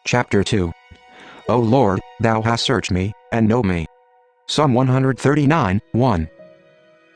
Chapter 2. O Lord, thou hast searched me, and know me. Psalm 139, 1.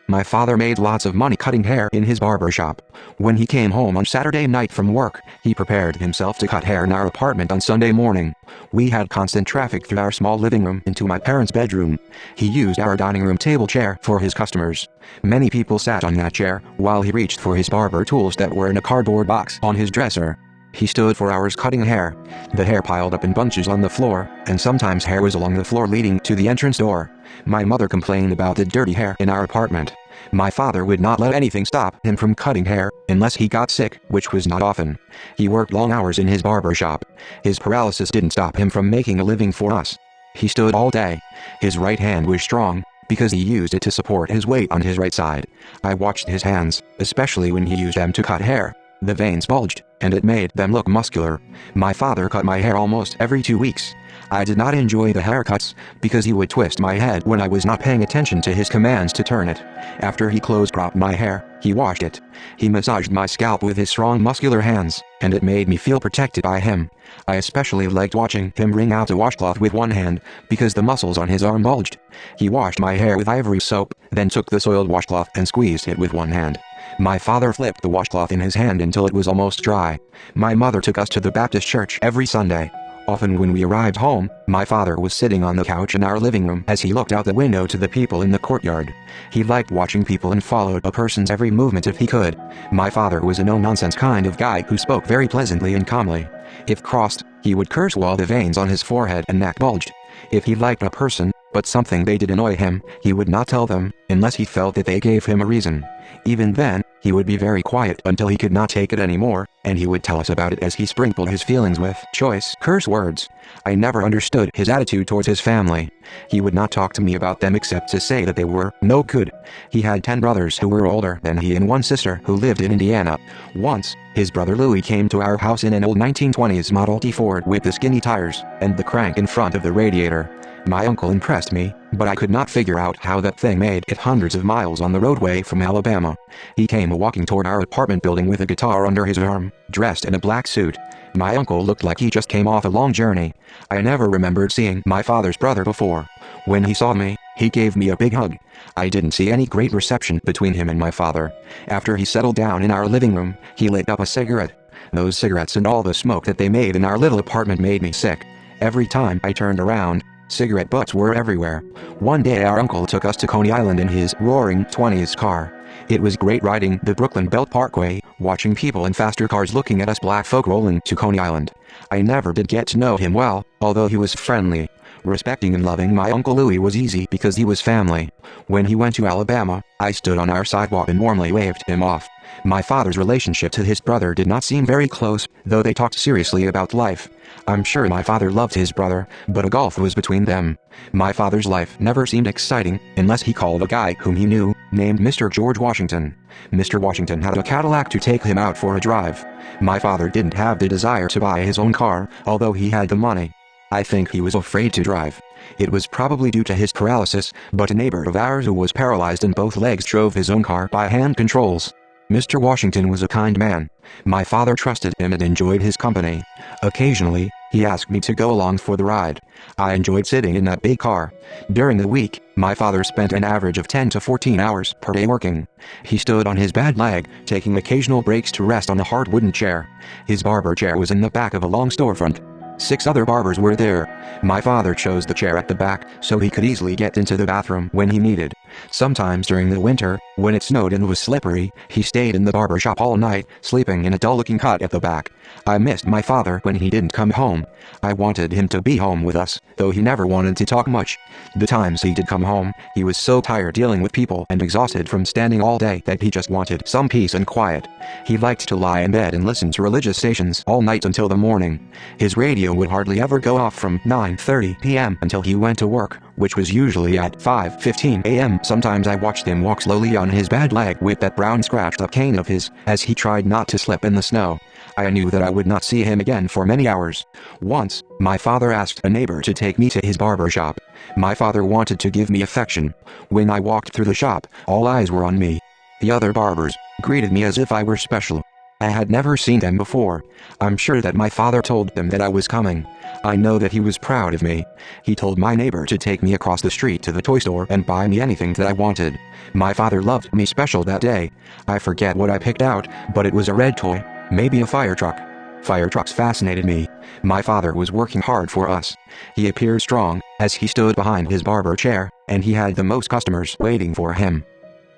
My father made lots of money cutting hair in his barber shop. When he came home on Saturday night from work, he prepared himself to cut hair in our apartment on Sunday morning. We had constant traffic through our small living room into my parents' bedroom. He used our dining room table chair for his customers. Many people sat on that chair, while he reached for his barber tools that were in a cardboard box on his dresser. He stood for hours cutting hair. The hair piled up in bunches on the floor, and sometimes hair was along the floor leading to the entrance door. My mother complained about the dirty hair in our apartment. My father would not let anything stop him from cutting hair, unless he got sick, which was not often. He worked long hours in his barber shop. His paralysis didn't stop him from making a living for us. He stood all day. His right hand was strong, because he used it to support his weight on his right side. I watched his hands, especially when he used them to cut hair. The veins bulged, and it made them look muscular. My father cut my hair almost every 2 weeks. I did not enjoy the haircuts, because he would twist my head when I was not paying attention to his commands to turn it. After he close-cropped my hair, he washed it. He massaged my scalp with his strong muscular hands, and it made me feel protected by him. I especially liked watching him wring out a washcloth with one hand, because the muscles on his arm bulged. He washed my hair with ivory soap, then took the soiled washcloth and squeezed it with one hand. My father flipped the washcloth in his hand until it was almost dry. My mother took us to the Baptist church every Sunday. Often when we arrived home, my father was sitting on the couch in our living room as he looked out the window to the people in the courtyard. He liked watching people and followed a person's every movement if he could. My father was a no-nonsense kind of guy who spoke very pleasantly and calmly. If crossed, he would curse while the veins on his forehead and neck bulged. If he liked a person, but something they did annoy him, he would not tell them, unless he felt that they gave him a reason. Even then, he would be very quiet until he could not take it anymore, and he would tell us about it as he sprinkled his feelings with choice curse words. I never understood his attitude towards his family. He would not talk to me about them except to say that they were no good. He had 10 brothers who were older than he and one sister who lived in Indiana. Once, his brother Louis came to our house in an old 1920s Model T Ford with the skinny tires and the crank in front of the radiator. My uncle impressed me, but I could not figure out how that thing made it hundreds of miles on the roadway from Alabama. He came walking toward our apartment building with a guitar under his arm, dressed in a black suit. My uncle looked like he just came off a long journey. I never remembered seeing my father's brother before. When he saw me, he gave me a big hug. I didn't see any great reception between him and my father. After he settled down in our living room, he lit up a cigarette. Those cigarettes and all the smoke that they made in our little apartment made me sick. Every time I turned around, cigarette butts were everywhere. One day our uncle took us to Coney Island in his roaring 20s car. It was great riding the Brooklyn Belt Parkway, watching people in faster cars looking at us black folk rolling to Coney Island. I never did get to know him well, although he was friendly. Respecting and loving my Uncle Louis was easy because he was family. When he went to Alabama, I stood on our sidewalk and warmly waved him off. My father's relationship to his brother did not seem very close, though they talked seriously about life. I'm sure my father loved his brother, but a gulf was between them. My father's life never seemed exciting, unless he called a guy whom he knew, named Mr. George Washington. Mr. Washington had a Cadillac to take him out for a drive. My father didn't have the desire to buy his own car, although he had the money. I think he was afraid to drive. It was probably due to his paralysis, but a neighbor of ours who was paralyzed in both legs drove his own car by hand controls. Mr. Washington was a kind man. My father trusted him and enjoyed his company. Occasionally, he asked me to go along for the ride. I enjoyed sitting in that big car. During the week, my father spent an average of 10 to 14 hours per day working. He stood on his bad leg, taking occasional breaks to rest on a hard wooden chair. His barber chair was in the back of a long storefront. 6 other barbers were there. My father chose the chair at the back so he could easily get into the bathroom when he needed. Sometimes during the winter, when it snowed and was slippery, he stayed in the barber shop all night, sleeping in a dull-looking cot at the back. I missed my father when he didn't come home. I wanted him to be home with us, though he never wanted to talk much. The times he did come home, he was so tired dealing with people and exhausted from standing all day that he just wanted some peace and quiet. He liked to lie in bed and listen to religious stations all night until the morning. His radio would hardly ever go off from 9:30 p.m. until he went to work, which was usually at 5:15 a.m. Sometimes I watched him walk slowly on his bad leg with that brown scratched-up cane of his, as he tried not to slip in the snow. I knew that I would not see him again for many hours. Once, my father asked a neighbor to take me to his barber shop. My father wanted to give me affection. When I walked through the shop, all eyes were on me. The other barbers greeted me as if I were special. I had never seen them before. I'm sure that my father told them that I was coming. I know that he was proud of me. He told my neighbor to take me across the street to the toy store and buy me anything that I wanted. My father loved me special that day. I forget what I picked out, but it was a red toy, maybe a fire truck. Fire trucks fascinated me. My father was working hard for us. He appeared strong, as he stood behind his barber chair, and he had the most customers waiting for him.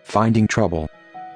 Finding trouble.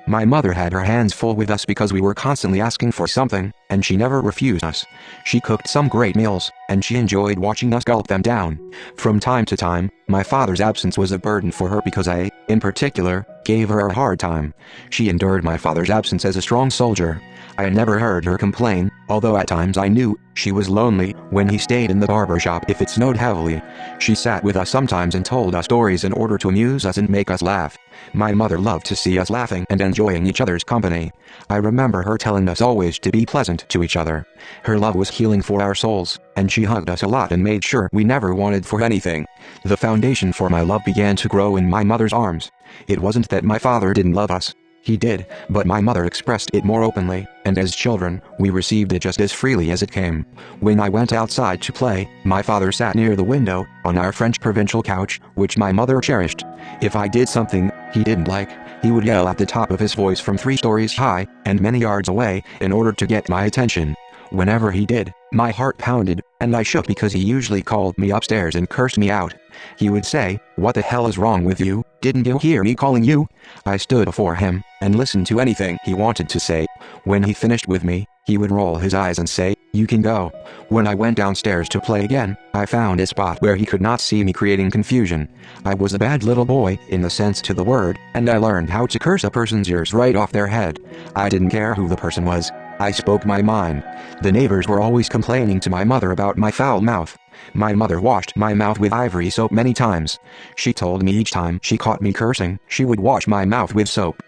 My mother had her hands full with us because we were constantly asking for something, and she never refused us. She cooked some great meals, and she enjoyed watching us gulp them down. From time to time, my father's absence was a burden for her because I, in particular, gave her a hard time. She endured my father's absence as a strong soldier. I never heard her complain, although at times I knew she was lonely when he stayed in the barber shop if it snowed heavily. She sat with us sometimes and told us stories in order to amuse us and make us laugh. My mother loved to see us laughing and enjoying each other's company. I remember her telling us always to be pleasant to each other. Her love was healing for our souls, and she hugged us a lot and made sure we never wanted for anything. The foundation for my love began to grow in my mother's arms. It wasn't that my father didn't love us. He did, but my mother expressed it more openly, and as children, we received it just as freely as it came. When I went outside to play, my father sat near the window, on our French provincial couch, which my mother cherished. If I did something he didn't like, he would yell at the top of his voice from 3 stories high, and many yards away, in order to get my attention. Whenever he did, my heart pounded, and I shook because he usually called me upstairs and cursed me out. He would say, "What the hell is wrong with you? Didn't you hear me calling you?" I stood before him, and listened to anything he wanted to say. When he finished with me, he would roll his eyes and say, "You can go." When I went downstairs to play again, I found a spot where he could not see me, creating confusion. I was a bad little boy, in the sense to the word, and I learned how to curse a person's ears right off their head. I didn't care who the person was. I spoke my mind. The neighbors were always complaining to my mother about my foul mouth. My mother washed my mouth with ivory soap many times. She told me each time she caught me cursing, she would wash my mouth with soap.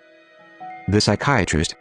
The psychiatrist.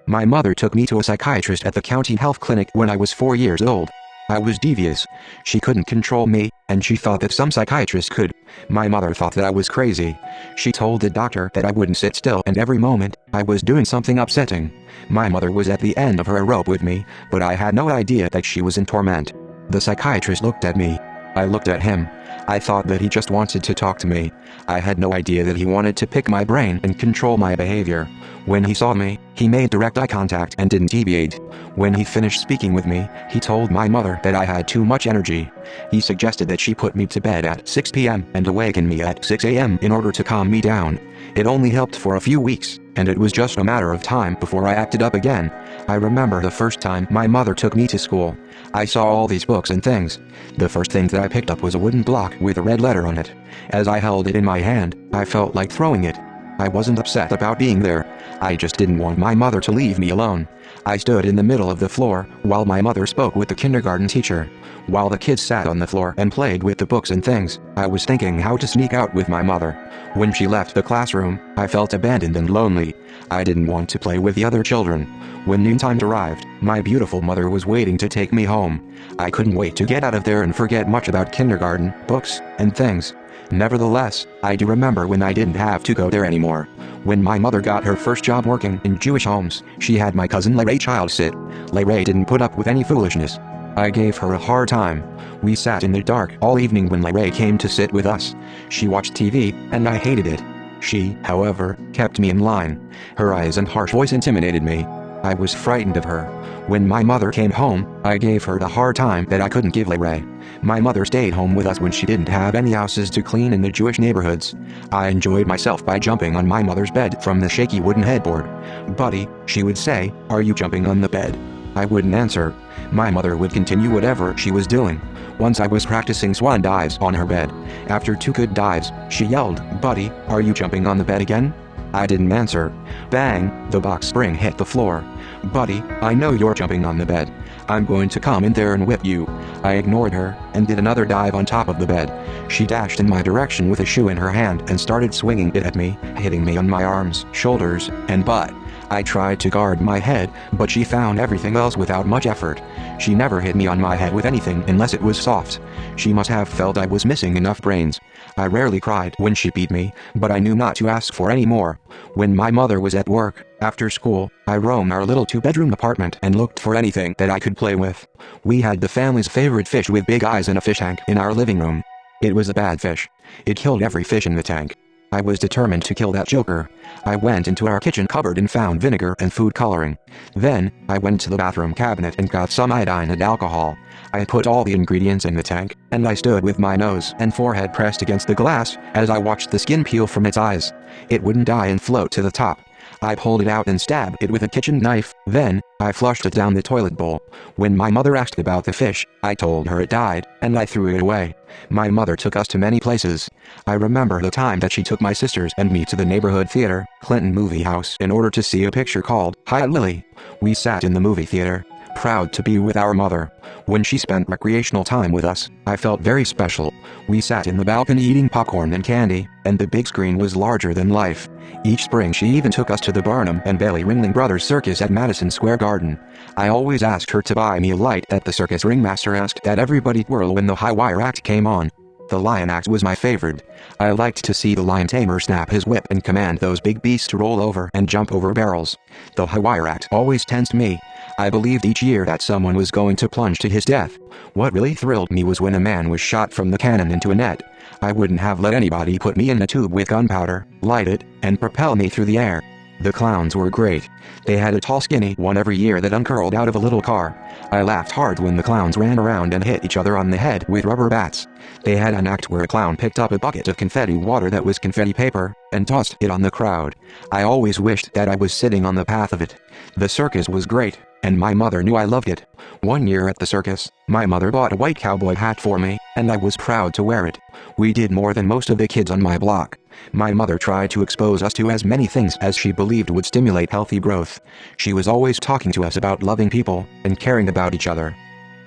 My mother took me to a psychiatrist at the county health clinic when I was 4 years old. I was devious. She couldn't control me, and she thought that some psychiatrists could. My mother thought that I was crazy. She told the doctor that I wouldn't sit still, and every moment, I was doing something upsetting. My mother was at the end of her rope with me, but I had no idea that she was in torment. The psychiatrist looked at me. I looked at him. I thought that he just wanted to talk to me. I had no idea that he wanted to pick my brain and control my behavior. When he saw me, he made direct eye contact and didn't deviate. When he finished speaking with me, he told my mother that I had too much energy. He suggested that she put me to bed at 6 p.m. and awaken me at 6 a.m. in order to calm me down. It only helped for a few weeks, and it was just a matter of time before I acted up again. I remember the first time my mother took me to school. I saw all these books and things. The first thing that I picked up was a wooden block with a red letter on it. As I held it in my hand, I felt like throwing it. I wasn't upset about being there. I just didn't want my mother to leave me alone. I stood in the middle of the floor, while my mother spoke with the kindergarten teacher. While the kids sat on the floor and played with the books and things, I was thinking how to sneak out with my mother. When she left the classroom, I felt abandoned and lonely. I didn't want to play with the other children. When noontime arrived, my beautiful mother was waiting to take me home. I couldn't wait to get out of there and forget much about kindergarten, books, and things. Nevertheless, I do remember when I didn't have to go there anymore. When my mother got her first job working in Jewish homes, she had my cousin Larry child sit. Larry didn't put up with any foolishness. I gave her a hard time. We sat in the dark all evening when Larry came to sit with us. She watched TV, and I hated it. She, however, kept me in line. Her eyes and harsh voice intimidated me. I was frightened of her. When my mother came home, I gave her the hard time that I couldn't give Larry. My mother stayed home with us when she didn't have any houses to clean in the Jewish neighborhoods. I enjoyed myself by jumping on my mother's bed from the shaky wooden headboard. "Buddy," she would say, "are you jumping on the bed?" I wouldn't answer. My mother would continue whatever she was doing. Once I was practicing swan dives on her bed. After 2 good dives, she yelled, "Buddy, are you jumping on the bed again?" I didn't answer. Bang, the box spring hit the floor. "Buddy, I know you're jumping on the bed. I'm going to come in there and whip you." I ignored her, and did another dive on top of the bed. She dashed in my direction with a shoe in her hand and started swinging it at me, hitting me on my arms, shoulders, and butt. I tried to guard my head, but she found everything else without much effort. She never hit me on my head with anything unless it was soft. She must have felt I was missing enough brains. I rarely cried when she beat me, but I knew not to ask for any more. When my mother was at work, after school, I roamed our little two-bedroom apartment and looked for anything that I could play with. We had the family's favorite fish with big eyes in a fish tank in our living room. It was a bad fish. It killed every fish in the tank. I was determined to kill that joker. I went into our kitchen cupboard and found vinegar and food coloring. Then, I went to the bathroom cabinet and got some iodine and alcohol. I put all the ingredients in the tank, and I stood with my nose and forehead pressed against the glass as I watched the skin peel from its eyes. It wouldn't die and float to the top. I pulled it out and stabbed it with a kitchen knife, then, I flushed it down the toilet bowl. When my mother asked about the fish, I told her it died, and I threw it away. My mother took us to many places. I remember the time that she took my sisters and me to the neighborhood theater, Clinton Movie House, in order to see a picture called Hi Lily. We sat in the movie theater, proud to be with our mother. When she spent recreational time with us, I felt very special. We sat in the balcony eating popcorn and candy, and the big screen was larger than life. Each spring she even took us to the Barnum and Bailey Ringling Brothers Circus at Madison Square Garden. I always asked her to buy me a light that the circus ringmaster asked that everybody twirl when the high wire act came on. The lion act was my favorite. I liked to see the lion tamer snap his whip and command those big beasts to roll over and jump over barrels. The high wire act always tensed me. I believed each year that someone was going to plunge to his death. What really thrilled me was when a man was shot from the cannon into a net. I wouldn't have let anybody put me in a tube with gunpowder, light it, and propel me through the air. The clowns were great. They had a tall skinny one every year that uncurled out of a little car. I laughed hard when the clowns ran around and hit each other on the head with rubber bats. They had an act where a clown picked up a bucket of confetti water that was confetti paper, and tossed it on the crowd. I always wished that I was sitting on the path of it. The circus was great, and my mother knew I loved it. One year at the circus, my mother bought a white cowboy hat for me, and I was proud to wear it. We did more than most of the kids on my block. My mother tried to expose us to as many things as she believed would stimulate healthy growth. She was always talking to us about loving people and caring about each other.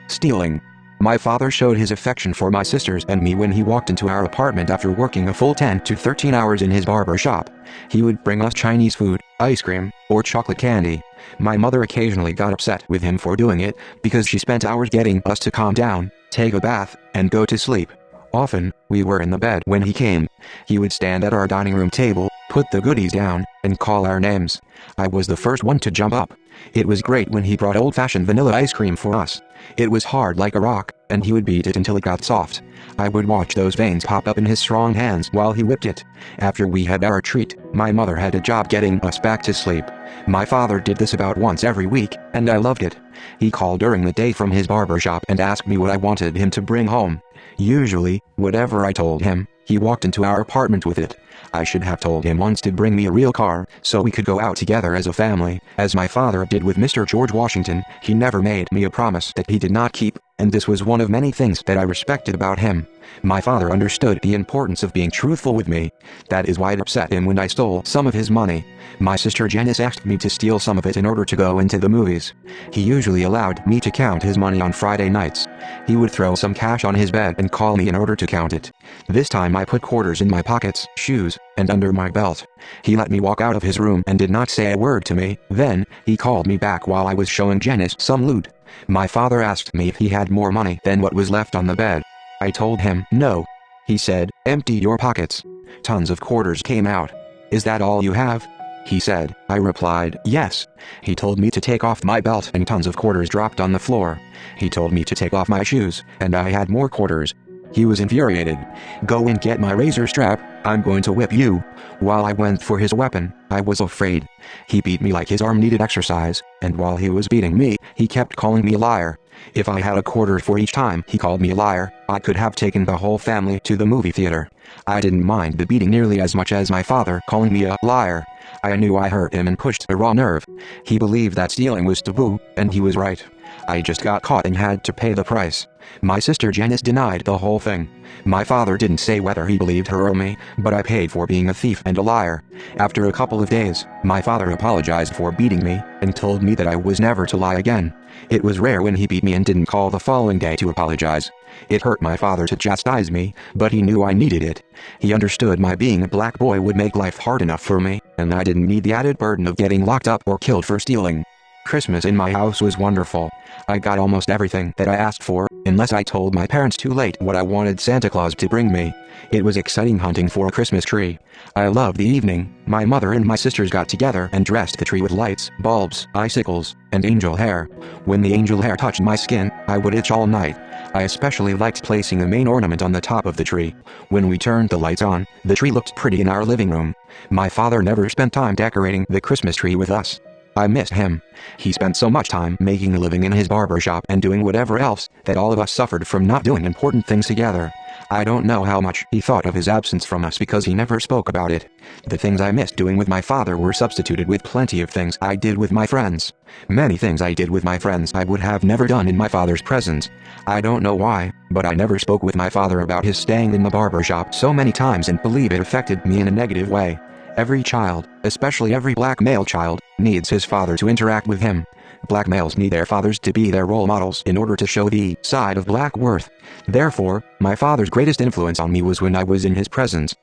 Stealing. My father showed his affection for my sisters and me when he walked into our apartment after working a full 10 to 13 hours in his barber shop. He would bring us Chinese food, ice cream, or chocolate candy. My mother occasionally got upset with him for doing it, because she spent hours getting us to calm down, take a bath, and go to sleep. Often, we were in the bed when he came. He would stand at our dining room table, put the goodies down, and call our names. I was the first one to jump up. It was great when he brought old-fashioned vanilla ice cream for us. It was hard like a rock, and he would beat it until it got soft. I would watch those veins pop up in his strong hands while he whipped it. After we had our treat, my mother had a job getting us back to sleep. My father did this about once every week, and I loved it. He called during the day from his barber shop and asked me what I wanted him to bring home. Usually, whatever I told him, he walked into our apartment with it. I should have told him once to bring me a real car, so we could go out together as a family, as my father did with Mr. George Washington. He never made me a promise that he did not keep, and this was one of many things that I respected about him. My father understood the importance of being truthful with me. That is why it upset him when I stole some of his money. My sister Janice asked me to steal some of it in order to go into the movies. He usually allowed me to count his money on Friday nights. He would throw some cash on his bed and call me in order to count it. This time I put quarters in my pockets, shoes, and under my belt. He let me walk out of his room and did not say a word to me. Then, he called me back while I was showing Janice some loot. My father asked me if he had more money than what was left on the bed. I told him no. He said, "Empty your pockets." Tons of quarters came out. "Is that all you have?" he said. I replied, "Yes." He told me to take off my belt and tons of quarters dropped on the floor. He told me to take off my shoes, and I had more quarters. He was infuriated. "Go and get my razor strap, I'm going to whip you." While I went for his weapon, I was afraid. He beat me like his arm needed exercise, and while he was beating me, he kept calling me a liar. If I had a quarter for each time he called me a liar, I could have taken the whole family to the movie theater. I didn't mind the beating nearly as much as my father calling me a liar. I knew I hurt him and pushed a raw nerve. He believed that stealing was taboo, and he was right. I just got caught and had to pay the price. My sister Janice denied the whole thing. My father didn't say whether he believed her or me, but I paid for being a thief and a liar. After a couple of days, my father apologized for beating me, and told me that I was never to lie again. It was rare when he beat me and didn't call the following day to apologize. It hurt my father to chastise me, but he knew I needed it. He understood my being a black boy would make life hard enough for me, and I didn't need the added burden of getting locked up or killed for stealing. Christmas in my house was wonderful. I got almost everything that I asked for, unless I told my parents too late what I wanted Santa Claus to bring me. It was exciting hunting for a Christmas tree. I loved the evening. My mother and my sisters got together and dressed the tree with lights, bulbs, icicles, and angel hair. When the angel hair touched my skin, I would itch all night. I especially liked placing the main ornament on the top of the tree. When we turned the lights on, the tree looked pretty in our living room. My father never spent time decorating the Christmas tree with us. I missed him. He spent so much time making a living in his barber shop and doing whatever else that all of us suffered from not doing important things together. I don't know how much he thought of his absence from us because he never spoke about it. The things I missed doing with my father were substituted with plenty of things I did with my friends. Many things I did with my friends I would have never done in my father's presence. I don't know why, but I never spoke with my father about his staying in the barber shop so many times and believe it affected me in a negative way. Every child, especially every black male child, needs his father to interact with him. Black males need their fathers to be their role models in order to show the side of black worth. Therefore, my father's greatest influence on me was when I was in his presence.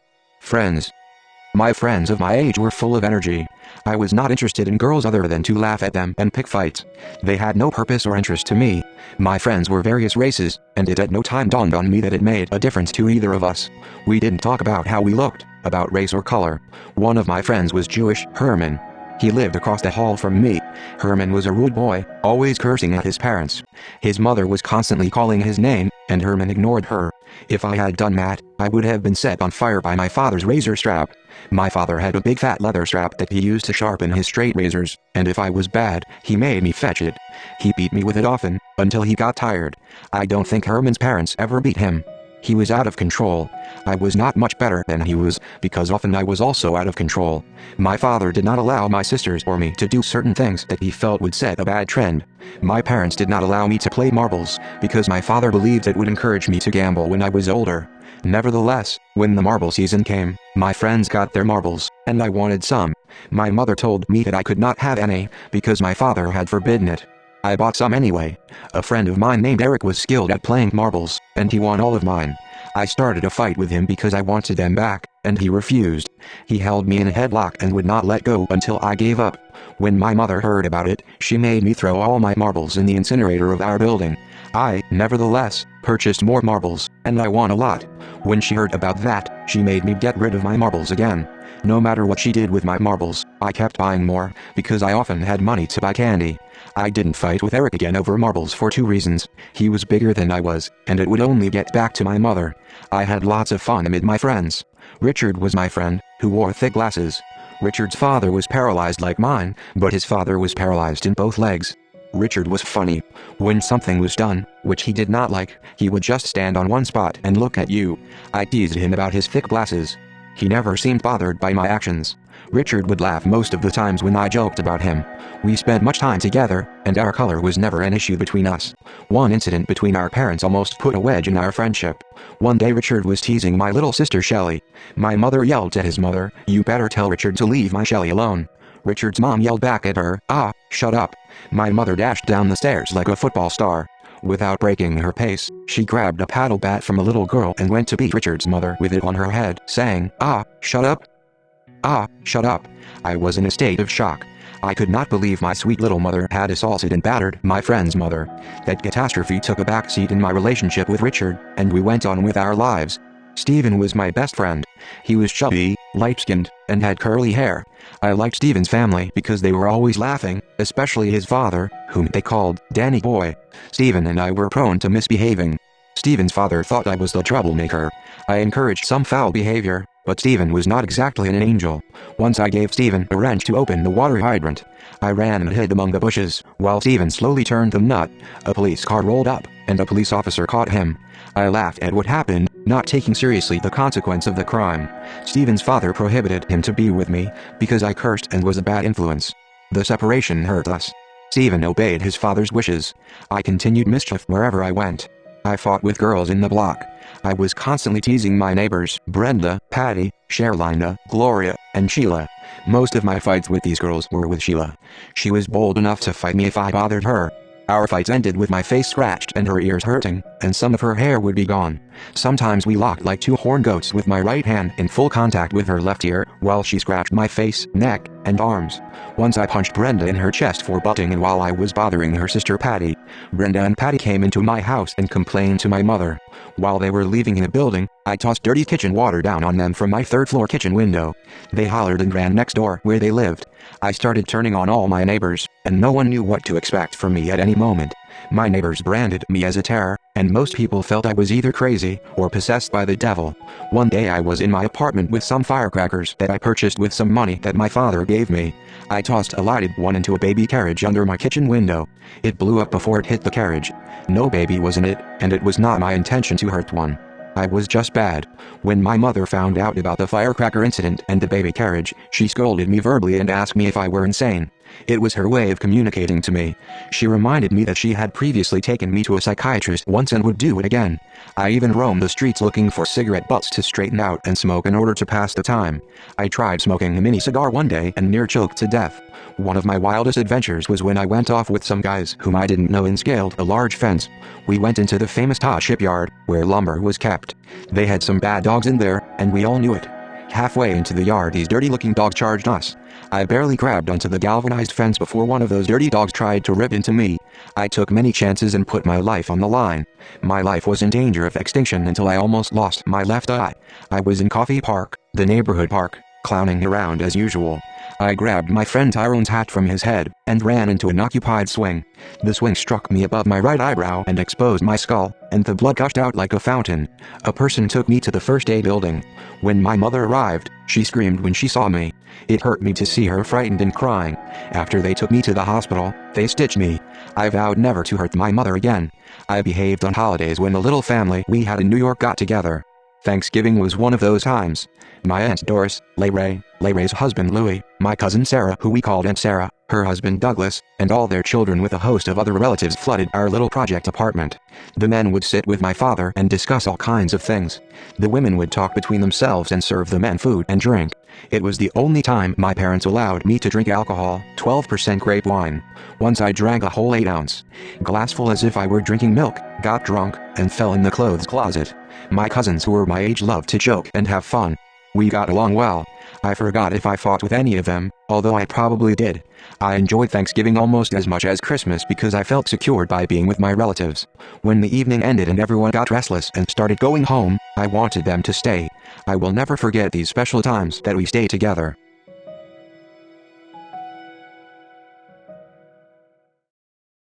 Friends. My friends of my age were full of energy. I was not interested in girls other than to laugh at them and pick fights. They had no purpose or interest to me. My friends were various races, and it at no time dawned on me that it made a difference to either of us. We didn't talk about how we looked, about race or color. One of my friends was Jewish, Herman. He lived across the hall from me. Herman was a rude boy, always cursing at his parents. His mother was constantly calling his name, and Herman ignored her. If I had done that, I would have been set on fire by my father's razor strap. My father had a big fat leather strap that he used to sharpen his straight razors, and if I was bad, he made me fetch it. He beat me with it often, until he got tired. I don't think Herman's parents ever beat him. He was out of control. I was not much better than he was, because often I was also out of control. My father did not allow my sisters or me to do certain things that he felt would set a bad trend. My parents did not allow me to play marbles, because my father believed it would encourage me to gamble when I was older. Nevertheless, when the marble season came, my friends got their marbles, and I wanted some. My mother told me that I could not have any, because my father had forbidden it. I bought some anyway. A friend of mine named Eric was skilled at playing marbles, and he won all of mine. I started a fight with him because I wanted them back, and he refused. He held me in a headlock and would not let go until I gave up. When my mother heard about it, she made me throw all my marbles in the incinerator of our building. I, nevertheless, purchased more marbles, and I won a lot. When she heard about that, she made me get rid of my marbles again. No matter what she did with my marbles, I kept buying more, because I often had money to buy candy. I didn't fight with Eric again over marbles for 2 reasons. He was bigger than I was, and it would only get back to my mother. I had lots of fun amid my friends. Richard was my friend, who wore thick glasses. Richard's father was paralyzed like mine, but his father was paralyzed in both legs. Richard was funny. When something was done, which he did not like, he would just stand on one spot and look at you. I teased him about his thick glasses. He never seemed bothered by my actions. Richard would laugh most of the times when I joked about him. We spent much time together, and our color was never an issue between us. One incident between our parents almost put a wedge in our friendship. One day Richard was teasing my little sister Shelley. My mother yelled at his mother, "You better tell Richard to leave my Shelley alone." Richard's mom yelled back at her, "Ah, shut up." My mother dashed down the stairs like a football star. Without breaking her pace, she grabbed a paddle bat from a little girl and went to beat Richard's mother with it on her head, saying, "Ah, shut up. Ah, shut up." I was in a state of shock. I could not believe my sweet little mother had assaulted and battered my friend's mother. That catastrophe took a backseat in my relationship with Richard, and we went on with our lives. Stephen was my best friend. He was chubby, light-skinned, and had curly hair. I liked Stephen's family because they were always laughing, especially his father, whom they called Danny Boy. Stephen and I were prone to misbehaving. Stephen's father thought I was the troublemaker. I encouraged some foul behavior, but Stephen was not exactly an angel. Once I gave Stephen a wrench to open the water hydrant. I ran and hid among the bushes, while Stephen slowly turned the nut. A police car rolled up, and a police officer caught him. I laughed at what happened, not taking seriously the consequence of the crime. Stephen's father prohibited him to be with me, because I cursed and was a bad influence. The separation hurt us. even obeyed his father's wishes. I continued mischief wherever I went. I fought with girls in the block. I was constantly teasing my neighbors, Brenda, Patty, Sherlina, Gloria, and Sheila. Most of my fights with these girls were with Sheila. She was bold enough to fight me if I bothered her. Our fights ended with my face scratched and her ears hurting, and some of her hair would be gone. Sometimes we locked like two horned goats with my right hand in full contact with her left ear, while she scratched my face, neck, and arms. Once I punched Brenda in her chest for butting in while I was bothering her sister Patty. Brenda and Patty came into my house and complained to my mother. While they were leaving the building, I tossed dirty kitchen water down on them from my third-floor kitchen window. They hollered and ran next door where they lived. I started turning on all my neighbors, and no one knew what to expect from me at any moment. My neighbors branded me as a terror, and most people felt I was either crazy or possessed by the devil. One day I was in my apartment with some firecrackers that I purchased with some money that my father gave me. I tossed a lighted one into a baby carriage under my kitchen window. It blew up before it hit the carriage. No baby was in it, and it was not my intention to hurt one. I was just bad. When my mother found out about the firecracker incident and the baby carriage, she scolded me verbally and asked me if I were insane. It was her way of communicating to me. She reminded me that she had previously taken me to a psychiatrist once and would do it again. I even roamed the streets looking for cigarette butts to straighten out and smoke in order to pass the time. I tried smoking a mini cigar one day and near choked to death. One of my wildest adventures was when I went off with some guys whom I didn't know and scaled a large fence. We went into the famous Todd shipyard, where lumber was kept. They had some bad dogs in there, and we all knew it. Halfway into the yard, these dirty-looking dogs charged us. I barely grabbed onto the galvanized fence before one of those dirty dogs tried to rip into me. I took many chances and put my life on the line. My life was in danger of extinction until I almost lost my left eye. I was in Coffee Park, the neighborhood park, clowning around as usual. I grabbed my friend Tyrone's hat from his head and ran into an occupied swing. The swing struck me above my right eyebrow and exposed my skull, and the blood gushed out like a fountain. A person took me to the first aid building. When my mother arrived, she screamed when she saw me. It hurt me to see her frightened and crying. After they took me to the hospital, they stitched me. I vowed never to hurt my mother again. I behaved on holidays when the little family we had in New York got together. Thanksgiving was one of those times. My Aunt Doris, Ray's husband Louis, my cousin Sarah, who we called Aunt Sarah, her husband Douglas, and all their children with a host of other relatives flooded our little project apartment. The men would sit with my father and discuss all kinds of things. The women would talk between themselves and serve the men food and drink. It was the only time my parents allowed me to drink alcohol, 12% grape wine. Once I drank a whole 8-ounce glassful as if I were drinking milk, got drunk, and fell in the clothes closet. My cousins who were my age loved to joke and have fun. We got along well. I forgot if I fought with any of them, although I probably did. I enjoyed Thanksgiving almost as much as Christmas because I felt secured by being with my relatives. When the evening ended and everyone got restless and started going home, I wanted them to stay. I will never forget these special times that we stayed together.